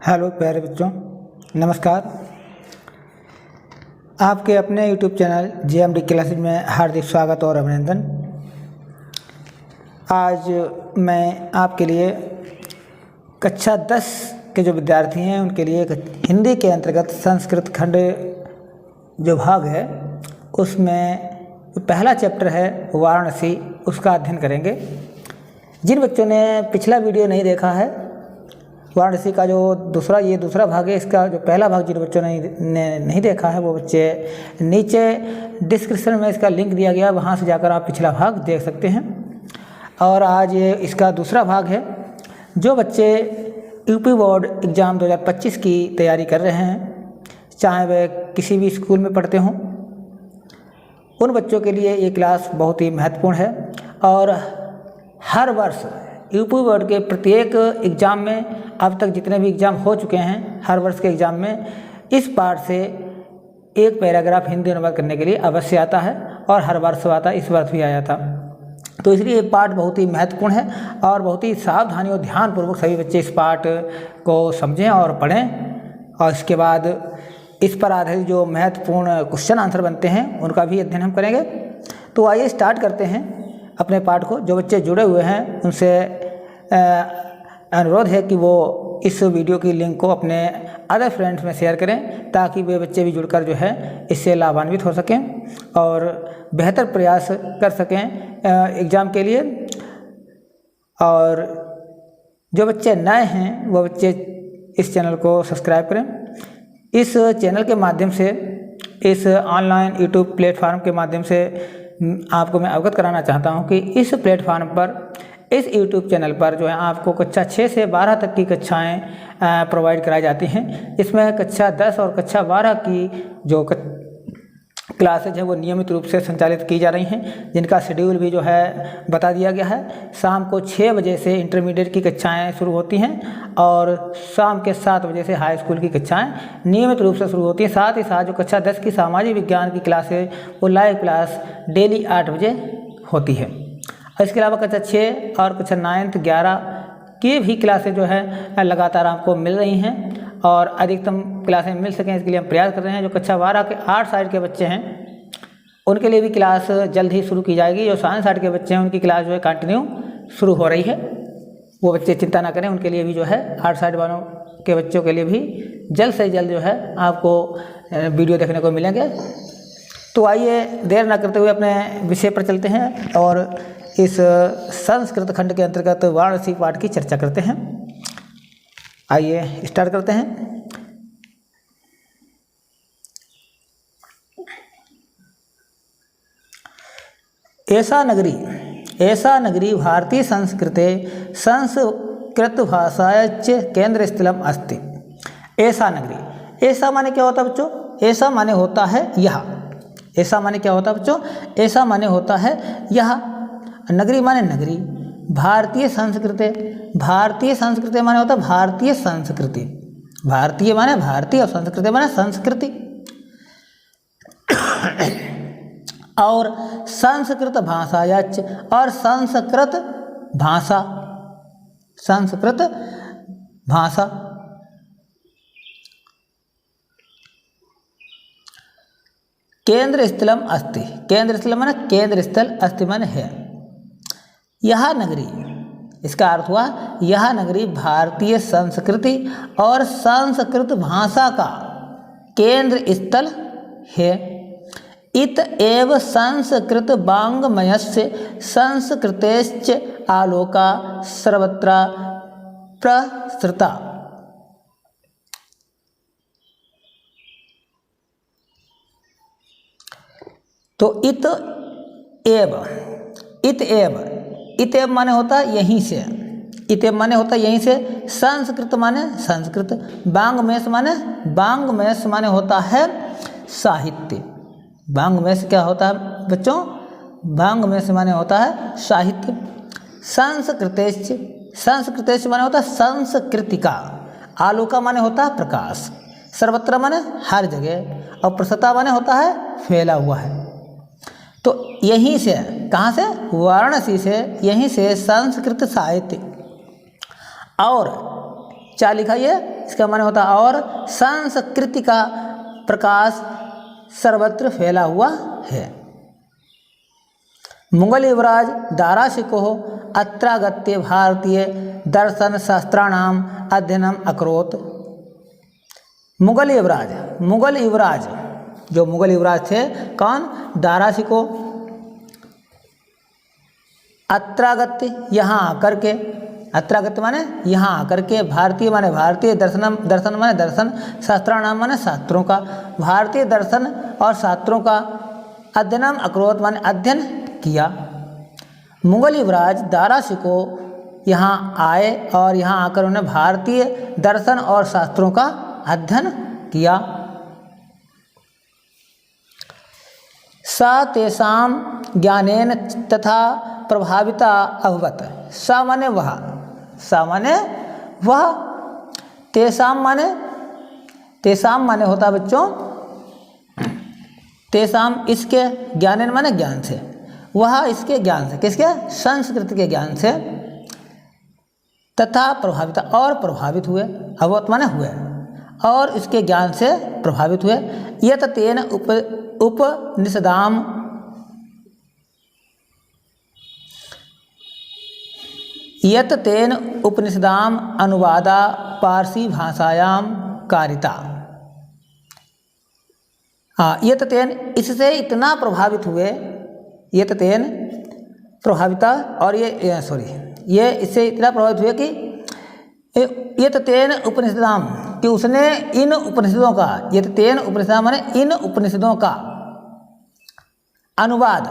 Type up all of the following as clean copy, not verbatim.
Hello प्यारे बच्चों, नमस्कार। आपके अपने YouTube चैनल JMD क्लासेज में हार्दिक स्वागत और अभिनंदन। आज मैं आपके लिए कक्षा 10 के जो विद्यार्थी हैं उनके लिए हिंदी के अंतर्गत संस्कृत खंड जो भाग है उसमें पहला चैप्टर है वाराणसी, उसका अध्ययन करेंगे। जिन बच्चों ने पिछला वीडियो नहीं देखा है, वाराणसी का जो दूसरा भाग है, इसका जो पहला भाग जिन बच्चों ने नहीं देखा है वो बच्चे नीचे डिस्क्रिप्शन में इसका लिंक दिया गया, वहाँ से जाकर आप पिछला भाग देख सकते हैं। और आज ये इसका दूसरा भाग है। जो बच्चे यूपी बोर्ड एग्ज़ाम 2025 की तैयारी कर रहे हैं, चाहे वे किसी भी स्कूल में पढ़ते हों, उन बच्चों के लिए ये क्लास बहुत ही महत्वपूर्ण है। और हर वर्ष यूपी बोर्ड के प्रत्येक एग्ज़ाम में, अब तक जितने भी एग्ज़ाम हो चुके हैं, हर वर्ष के एग्ज़ाम में इस पार्ट से एक पैराग्राफ हिंदी अनुवाद करने के लिए अवश्य आता है और हर वर्ष आता है, इस वर्ष भी आया था। तो इसलिए ये पार्ट बहुत ही महत्वपूर्ण है और बहुत ही सावधानी और ध्यानपूर्वक सभी बच्चे इस पार्ट को समझें और पढ़ें। और इसके बाद इस पर आधारित जो महत्वपूर्ण क्वेश्चन आंसर बनते हैं उनका भी अध्ययन हम करेंगे। तो आइए स्टार्ट करते हैं अपने पाठ को। जो बच्चे जुड़े हुए हैं उनसे अनुरोध है कि वो इस वीडियो की लिंक को अपने अदर फ्रेंड्स में शेयर करें, ताकि वे बच्चे भी जुड़कर जो है इससे लाभान्वित हो सकें और बेहतर प्रयास कर सकें एग्ज़ाम के लिए। और जो बच्चे नए हैं वो बच्चे इस चैनल को सब्सक्राइब करें। इस चैनल के माध्यम से, इस ऑनलाइन यूट्यूब प्लेटफार्म के माध्यम से आपको मैं अवगत कराना चाहता हूं कि इस प्लेटफार्म पर, इस यूट्यूब चैनल पर जो है आपको कक्षा 6 से 12 तक की कक्षाएं प्रोवाइड कराई जाती हैं। इसमें कक्षा 10 और कक्षा 12 की जो क्लासेज हैं वो नियमित रूप से संचालित की जा रही हैं, जिनका शेड्यूल भी जो है बता दिया गया है। शाम को 6 बजे से इंटरमीडिएट की कक्षाएं शुरू होती हैं और शाम के 7 बजे से हाई स्कूल की कक्षाएं नियमित रूप से शुरू होती हैं। साथ ही साथ जो कक्षा 10 की सामाजिक विज्ञान की क्लास है वो लाइव क्लास डेली 8 बजे होती है। इसके अलावा कक्षा 6 और कक्षा 9, 11 की भी क्लासें जो है लगातार आपको मिल रही हैं और अधिकतम क्लासें मिल सकें इसके लिए हम प्रयास कर रहे हैं। जो कक्षा 12 के आर्ट साइड के बच्चे हैं उनके लिए भी क्लास जल्द ही शुरू की जाएगी। जो साइंस साइड के बच्चे हैं उनकी क्लास जो है कंटिन्यू शुरू हो रही है, वो बच्चे चिंता ना करें, उनके लिए भी जो है आर्ट साइड वालों के बच्चों के लिए भी जल्द से जल्द जो है आपको वीडियो देखने को मिलेंगे। तो आइए देर ना करते हुए अपने विषय पर चलते हैं और इस संस्कृत खंड के अंतर्गत वाराणसी पाठ की चर्चा करते हैं। आइए स्टार्ट करते हैं। ऐसा नगरी भारतीय संस्कृते संस्कृत भाषायाच केंद्र स्थलम अस्ति। ऐसा नगरी, ऐसा माने क्या होता है बच्चों? ऐसा माने होता है यह। ऐसा माने क्या होता है बच्चों? ऐसा माने होता है यह। नगरी माने नगरी, भारतीय संस्कृति, भारतीय संस्कृति माने होता है भारतीय संस्कृति, भारतीय माने भारतीय और संस्कृति माने संस्कृति। और संस्कृत भाषायाच, और संस्कृत भाषा, संस्कृत भाषा। केंद्र स्थलम अस्ति, केंद्र स्थल माने केंद्र स्थल, अस्ति माने है। यह नगरी, इसका अर्थ हुआ यह नगरी भारतीय संस्कृति और संस्कृत भाषा का केंद्र स्थल है। इत एव संस्कृत वाङ्मयस्य संस्कृतेश्च आलोका सर्वत्र प्रसृता। तो इत एव माने होता है यहीं से, इतेव माने होता है यहीं से, संस्कृत माने संस्कृत, वाङ्मयस्य माने, वाङ्मयस्य माने होता है साहित्य। वाङ्मयस्य क्या होता है बच्चों? वाङ्मयस्य माने होता है साहित्य। संस्कृतेश्च, संस्कृतेश्च माने होता है संस्कृति का। आलोका माने होता है प्रकाश, सर्वत्र माने हर जगह, और प्रसृता माने होता है फैला हुआ है। तो यहीं से, कहाँ से? वाराणसी से, यहीं से संस्कृत साहित्य और क्या लिखा ये? इसका माने होता है और संस्कृति का प्रकाश सर्वत्र फैला हुआ है। मुगल युवराज दारा शिकोह अत्रागत्य भारतीय दर्शन शास्त्राणाम अध्ययनम अकरोत्। मुगल युवराज जो मुगल युवराज थे कौन, दारा शिकोह, अत्रागत्य यहाँ आकर के, अत्रागत्य माने यहाँ आकर के, भारतीय माने भारतीय, दर्शन माने दर्शन, शास्त्राणाम माने शास्त्रों का, भारतीय दर्शन और शास्त्रों का अध्ययनम अकरोत् माने अध्ययन किया। मुगल युवराज दारा शिकोह यहाँ आए और यहाँ आकर उन्होंने भारतीय दर्शन और शास्त्रों का अध्ययन किया। सा तेषां ज्ञानेन तथा प्रभाविता अभवत्। सा माने वह, तेषां माने होता बच्चों, तेषां इसके, ज्ञानेन माने ज्ञान से, वह इसके ज्ञान से, किसके, संस्कृत के ज्ञान से, तथा प्रभाविता और प्रभावित हुए, अभवत् माने हुए, और इसके ज्ञान से प्रभावित हुए। यत तेन उपनिषदाम यत तेन उपनिषदाम अनुवादा पारसी भाषायाम कारिता। यत तेन इससे इतना प्रभावित हुए, यत तेन प्रभाविता, और ये इससे इतना प्रभावित हुए कि यत तेन उपनिषदाम, कि उसने इन उपनिषदों का, यत तेन उपनिषदाम माने इन उपनिषदों का अनुवाद,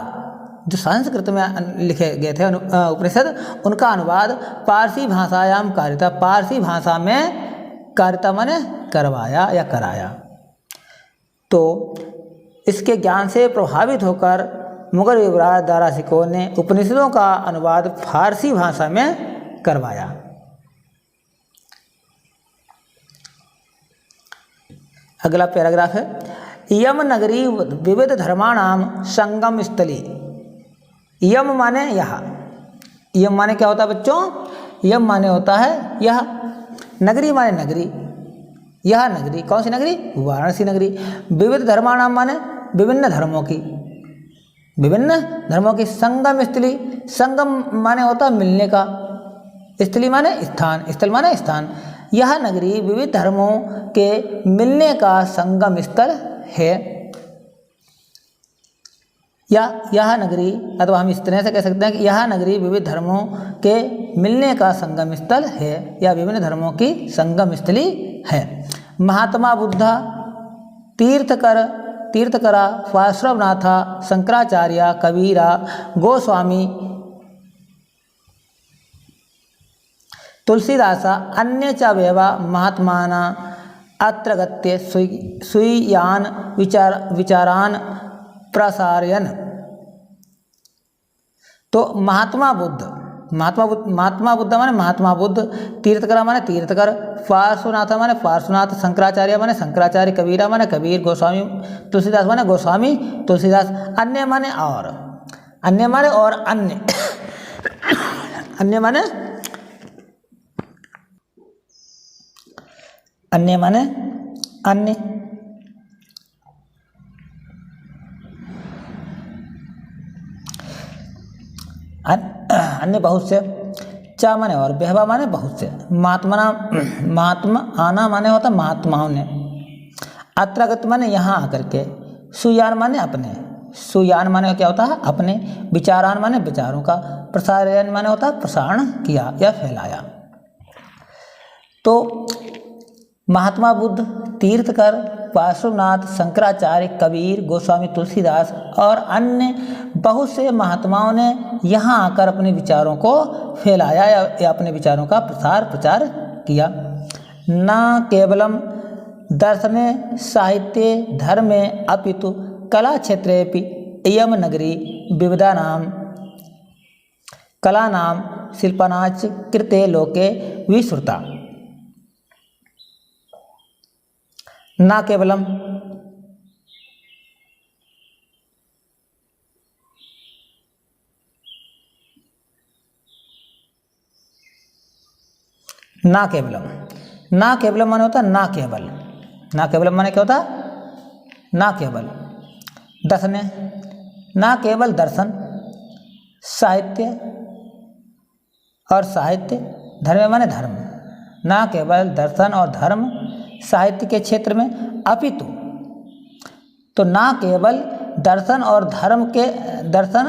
जो संस्कृत में लिखे गए थे उपनिषद, उनका अनुवाद पारसी भाषायाम कारिता, पारसी भाषा में कारिता माने करवाया या कराया। तो इसके ज्ञान से प्रभावित होकर मुगल युवराज दारा शिकोह ने उपनिषदों का अनुवाद फारसी भाषा में करवाया। अगला पैराग्राफ है, यम नगरी विविध धर्माणाम संगम स्थली। यम माने यहाँ, यम माने क्या होता है बच्चों, यम माने होता है यह, नगरी माने नगरी, यह नगरी, कौन सी नगरी, वाराणसी नगरी। विविध धर्माणाम माने विभिन्न धर्मों की, विभिन्न धर्मों की, संगम स्थली, संगम माने होता मिलने का, स्थली माने स्थान, स्थल माने स्थान। यह नगरी विविध धर्मों के मिलने का संगम स्थल है। या यह नगरी, अथवा हम इस तरह से कह सकते हैं कि यह नगरी विविध धर्मों के मिलने का संगम स्थल है, या विभिन्न धर्मों की संगम स्थली है। महात्मा बुद्धा, तीर्थकरा, पार्श्वनाथा, शंकराचार्य, कबीरा, गोस्वामी, तुलसीदासा अन्य च वेवा महात्माना अत्र गत्य स्वीयान विचारान प्रसारयन्। तो महात्मा बुद्ध माने महात्मा बुद्ध, तीर्थकरा माने तीर्थकर, पार्श्वनाथ माने पार्श्वनाथ, शंकराचार्य माने शंकराचार्य, कबीरा माने कबीर, गोस्वामी तुलसीदास माने गोस्वामी तुलसीदास, अन्य माने और, अन्य माने और अन्य अन्य माने अन्य माने अन्य। अन्य बहुत से, चा माने और, बेहवा माने बहुत से, महात्मा आना माने होता महात्माओं ने, अत्रागत माने यहाँ आकर के, सुयान माने अपने, सुयान माने क्या होता है अपने, विचारान माने विचारों का, प्रसारण माने होता है प्रसारण किया या फैलाया। तो महात्मा बुद्ध, तीर्थकर, पार्श्वनाथ, शंकराचार्य, कबीर, गोस्वामी तुलसीदास और अन्य बहुत से महात्माओं ने यहाँ आकर अपने विचारों को फैलाया या अपने विचारों का प्रचार किया। न केवलम दर्शने, साहित्ये, धर्मे अपितु कला क्षेत्रेपि इयं नगरी विविधानां कलानां शिल्पानाच कृते लोके विश्रुता। न केवलम, न केवलम, ना केवलम माने होता है ना केवल, ना केवलम माने क्या होता है, ना केवल। दर्शने, ना केवल दर्शन, साहित्य और साहित्य, धर्म माने धर्म, ना केवल दर्शन और धर्म साहित्य के क्षेत्र में, अपितु, तो ना केवल दर्शन और धर्म के, दर्शन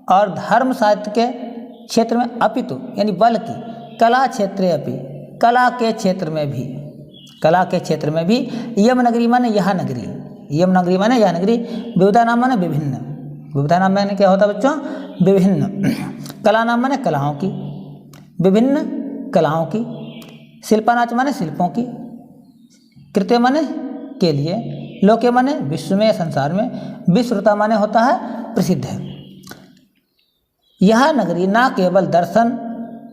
और धर्म साहित्य के क्षेत्र में, अपितु यानी बल्कि कला क्षेत्रे अपि, कला के क्षेत्र में भी, कला के क्षेत्र में भी, यम नगरी माने यह नगरी, यम नगरी माने यह नगरी, विविधा नाम माने विभिन्न, विविधा नाम माने क्या होता है बच्चों, विभिन्न, कला नाम माने कलाओं की, विभिन्न कलाओं की, शिल्पानाच माने शिल्पों की, कृत्य माने के लिए, लोके माने विश्व में, संसार में, विश्रुता माने होता है प्रसिद्ध है। यह नगरी ना केवल दर्शन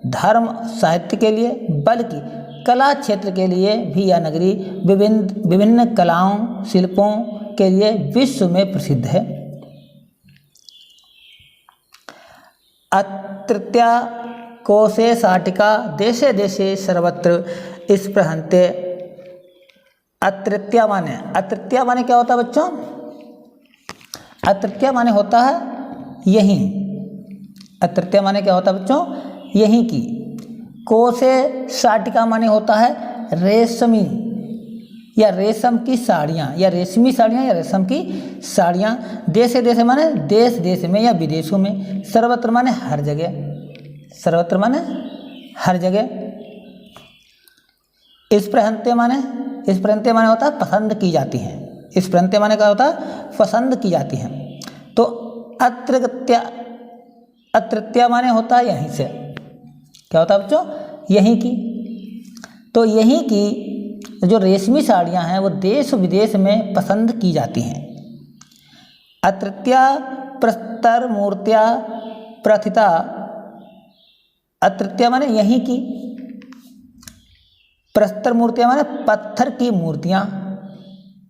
धर्म साहित्य के लिए बल्कि कला क्षेत्र के लिए भी यह नगरी विभिन्न कलाओं शिल्पों के लिए विश्व में प्रसिद्ध है। अत्रत्या कोशे साटिका देशे देशे सर्वत्र स्पृहन्ते। अत्रत्या माने क्या होता है बच्चों, अत्रत्या माने होता है यहीं, अत्रत्या माने क्या होता है बच्चों, यहीं की। कोशे साटिका माने होता है रेशमी या रेशम की साड़ियाँ, या रेशमी साड़ियाँ या रेशम की साड़ियाँ। देशे देशे माने देश देश में या विदेशों में। सर्वत्र माने हर जगह, सर्वत्र माने हर जगह। स्पृहन्ते माने होता है पसंद की जाती हैं। स्पृहन्ते माने क्या होता है, पसंद की जाती हैं। तो अत्रत्या माने होता है यहीं से, क्या होता है बच्चों, यहीं की। तो यहीं की जो रेशमी साड़ियाँ हैं वो देश विदेश में पसंद की जाती हैं। अत्रत्या प्रस्तर मूर्त्या प्रथिता, अत्रत्या माने यहीं की, प्रस्तर मूर्तियाँ माने पत्थर की मूर्तियाँ,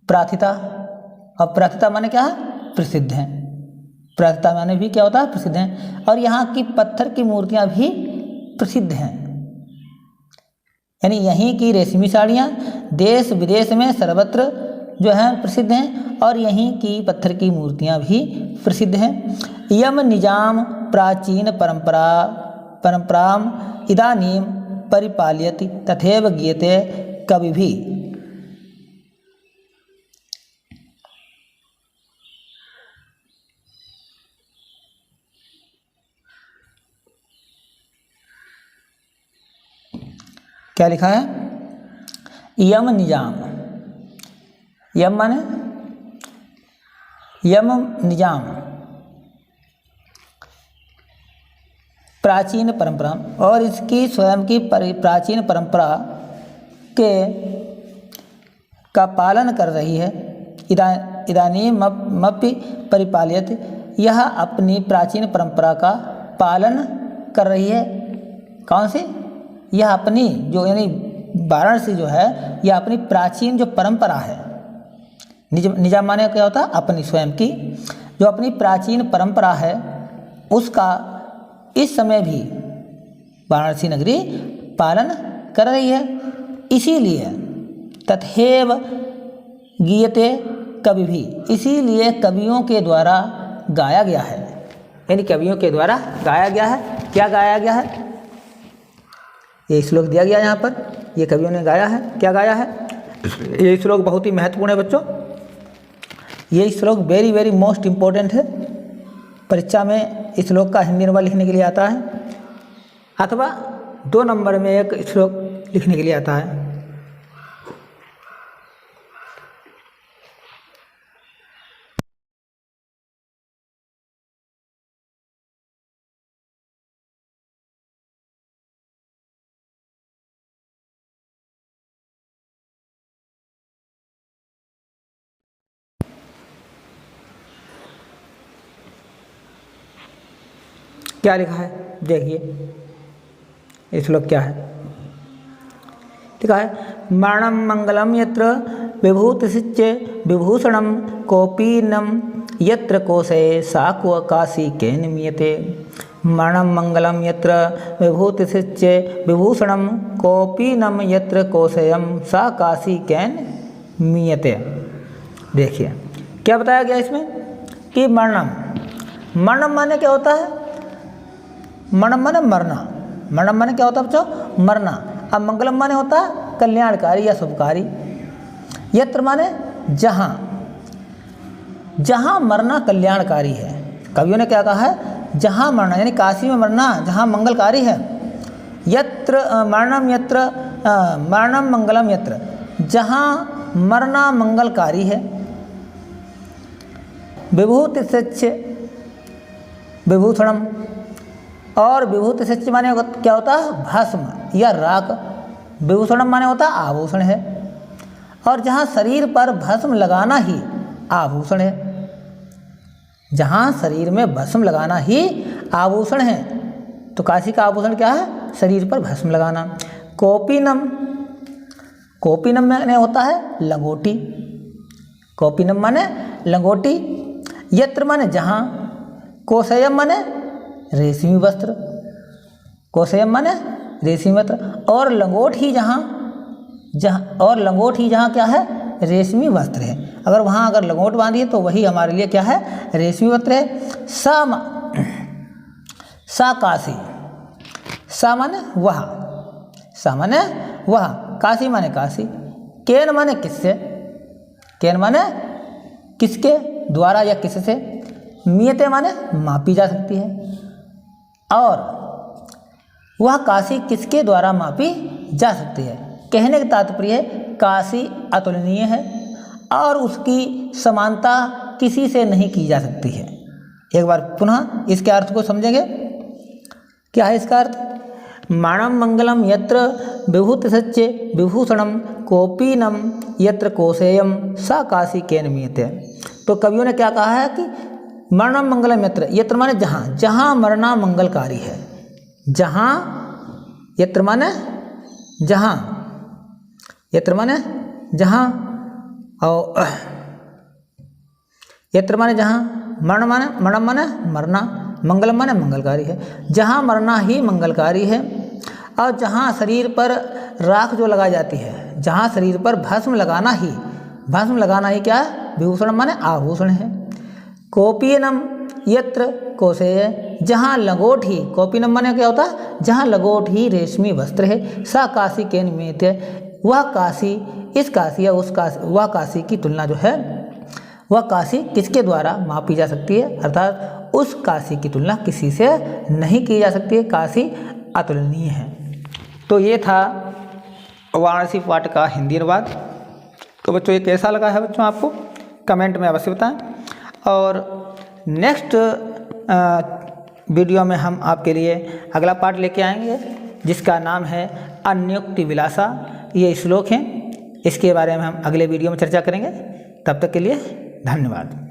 प्राथिता, और प्राथिता माने क्या है, प्रसिद्ध हैं। प्राथिता माने भी क्या होता है, प्रसिद्ध हैं। और यहाँ की पत्थर की मूर्तियाँ भी प्रसिद्ध हैं। यानी यहीं की रेशमी साड़ियाँ देश विदेश में सर्वत्र जो हैं प्रसिद्ध हैं, और यहीं की पत्थर की मूर्तियाँ भी प्रसिद्ध हैं। यम निजाम प्राचीन परंपराम इदानीं परिपालयति तथैव गीयते कवि भी। क्या लिखा है, यम निजाम, यम माने यम निजाम प्राचीन परंपरा, और इसकी स्वयं की प्राचीन परंपरा के का पालन कर रही है। इदानीमपि परिपालयति, यह अपनी प्राचीन परंपरा का पालन कर रही है। कौन सी, यह अपनी जो यानी वाराणसी जो है यह अपनी प्राचीन जो परंपरा है। निजाम माने क्या होता है, अपनी स्वयं की जो अपनी प्राचीन परंपरा है उसका इस समय भी वाराणसी नगरी पालन कर रही है। इसीलिए तथैव गीयते कवि भी, इसीलिए कवियों के द्वारा गाया गया है। यानी कवियों के द्वारा गाया गया है। क्या गाया गया है, ये श्लोक दिया गया यहाँ पर, ये कवियों ने गाया है। क्या गाया है, ये श्लोक बहुत ही महत्वपूर्ण है बच्चों। ये श्लोक वेरी वेरी मोस्ट इम्पोर्टेंट है। परीक्षा में इस श्लोक का हिंदी नंबर लिखने के लिए आता है, अथवा 2 नंबर में एक श्लोक लिखने के लिए आता है। क्या लिखा है देखिए, ये श्लोक क्या है, लिखा है मरणं मंगलम यत्र विभूतिश्च विभूषणं कोपीनम यत्र कोशे साक्व काशी के निमीयते। मरणं मंगलम यत्र विभूतिश्च विभूषणम कौपीनम यत्र कौशेयम सा काशी कैन मीयते। देखिए क्या बताया गया इसमें कि मरणम, मरणम माने क्या होता है? मरणम माने मरना। मरणम माने क्या होता है बच्चों? मरना। अब मंगलम माने होता है कल्याणकारी या शुभकारी। यत्र माने जहाँ, जहाँ मरना कल्याणकारी है। कवियों ने क्या कहा है? जहाँ मरना, यानी काशी में मरना जहाँ मंगलकारी है। यत्र मरणम यत्र मरणम मंगलम यत्र, जहाँ मरना मंगलकारी है। विभूतिश्च विभूषणम, और विभूतिश्च माने क्या होता है? भस्म या राख। विभूषणम माने होता है आभूषण है, और जहाँ शरीर पर भस्म लगाना ही आभूषण है। जहाँ शरीर में भस्म लगाना ही आभूषण है, तो काशी का आभूषण क्या है? शरीर पर भस्म लगाना। कौपीनम, कौपीनम माने होता है लंगोटी। कौपीनम माने लंगोटी। यत्र माने जहाँ, कौशेयम माने रेशमी वस्त्र। कौशेयम माने रेशमी वस्त्र, और लंगोट ही जहाँ, और लंगोट ही जहाँ क्या है? रेशमी वस्त्र है। अगर वहाँ अगर लंगोट बांधिए तो वही हमारे लिए क्या है? रेशमी वस्त्र है। सा काशी, सा माने वह, सा माने वह, काशी माने काशी। केन माने किससे, केन माने किसके द्वारा या किससे। मीयते माने मापी जा सकती है, और वह काशी किसके द्वारा मापी जा सकती है। कहने का तात्पर्य है काशी अतुलनीय है और उसकी समानता किसी से नहीं की जा सकती है। एक बार पुनः इसके अर्थ को समझेंगे। क्या है इसका अर्थ? मरणं मंगलम यत्र विभूतिश्च विभूषणम कौपीनम यत्र कौशेयम सा काशी कैन मीयते। तो कवियों ने क्या कहा है कि मरणं मंगलम यत्र, यत्र माने जहाँ, जहाँ मरना मंगलकारी है। जहाँ, यत्र माने जहाँ, यत्र माने जहाँ, और यत्र माने जहाँ, मरण माने, मरणम माने मरना, मंगलम माने मंगलकारी है। जहाँ मरना ही मंगलकारी है, और जहाँ शरीर पर राख जो लगाई जाती है, जहाँ शरीर पर भस्म लगाना ही, भस्म लगाना ही क्या है? विभूषण माने आभूषण है। कौपीनम यत्र कौशेय, जहाँ लंगोट ही, कौपीनम माने क्या होता है? जहाँ लंगोट ही रेशमी वस्त्र है। सा काशी कैन मीयते, वह काशी, इस काशी या उस काशी, वह काशी की तुलना जो है, वह काशी किसके द्वारा मापी जा सकती है? अर्थात उस काशी की तुलना किसी से नहीं की जा सकती है। काशी अतुलनीय है। तो ये था वाराणसी पाठ का हिंदी अनुवाद। तो बच्चों ये कैसा लगा है बच्चों आपको? कमेंट में अवश्य बताएं। और नेक्स्ट वीडियो में हम आपके लिए अगला पाठ लेके आएंगे जिसका नाम है अन्योक्ति विलासा। ये श्लोक हैं, इसके बारे में हम अगले वीडियो में चर्चा करेंगे। तब तक के लिए धन्यवाद।